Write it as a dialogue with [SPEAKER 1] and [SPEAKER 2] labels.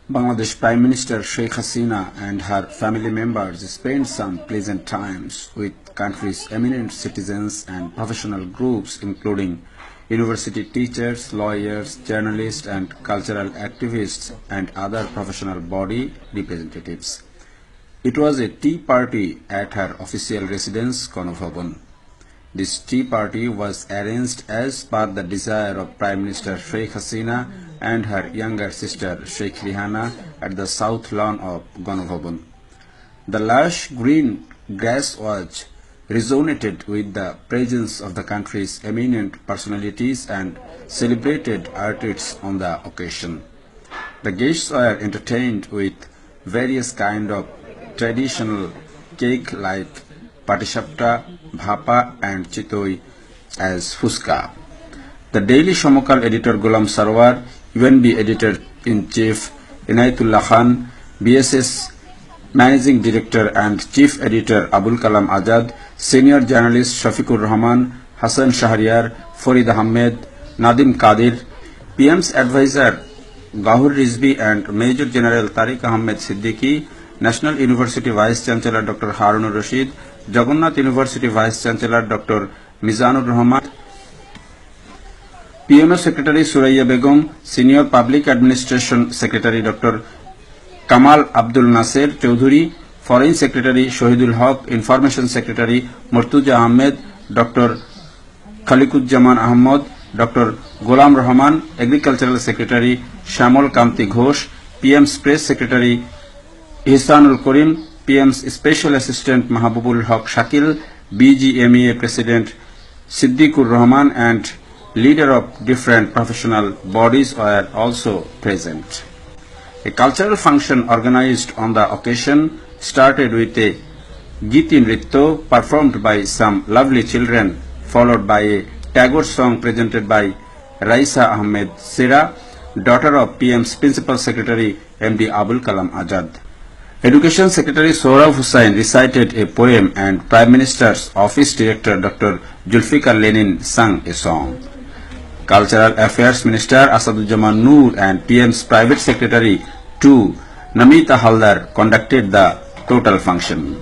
[SPEAKER 1] Bangladesh Prime Minister Sheikh Hasina and her family members spent some pleasant times with country's eminent citizens and professional groups including university teachers, lawyers, journalists and cultural activists and other professional body representatives. It was a tea party at her official residence, Ganabhavan. This tea party was arranged as per the desire of Prime Minister Sheikh Hasina and her younger sister Sheikh Rihana at the south lawn of Ganabhavan. The lush green grass was resonated with the presence of the country's eminent personalities and celebrated artists on the occasion. The guests were entertained with various kinds of traditional cake like patishapta, bhapa and chitoi as fuska. The Daily Shomokal editor Ghulam Sarwar, UNB editor-in-chief Inayatullah Khan, BSS managing director and chief editor Abul Kalam Azad, senior journalist Shafiqur Rahman, Hassan Shahriyar, Farid Ahmed, Nadim Qadir, PM's advisor Gahur Rizvi and Major General Tariq Ahmed Siddiqui, National University Vice Chancellor Dr. Harunur Rashid, Jagannath University Vice Chancellor Dr. Mizanur Rahman, PMO Secretary Suraya Begum, Senior Public Administration Secretary Dr. Kamal Abdul Nasser Chowdhury, Foreign Secretary Shohidul Haq, Information Secretary Murtuja Ahmed, Dr. Khaliquzzaman Ahmad, Dr. Ghulam Rahman, Agricultural Secretary Shamol Kamti Ghosh, PM's Press Secretary Ihsanul Karim, PM's Special Assistant Mahabubul Haq Shakil, BGMEA President Siddiqur Rahman and leader of different professional bodies were also present. A cultural function organized on the occasion started with a Giti Nritto performed by some lovely children, followed by a Tagore song presented by Raisa Ahmed Sera, daughter of PM's Principal Secretary MD Abul Kalam Azad. Education Secretary Sohrab Hussain recited a poem and Prime Minister's Office Director Dr. Zulfikar Lenin sang a song. Cultural Affairs Minister Asaduzzaman Noor and PM's Private Secretary to Namita Haldar conducted the total function.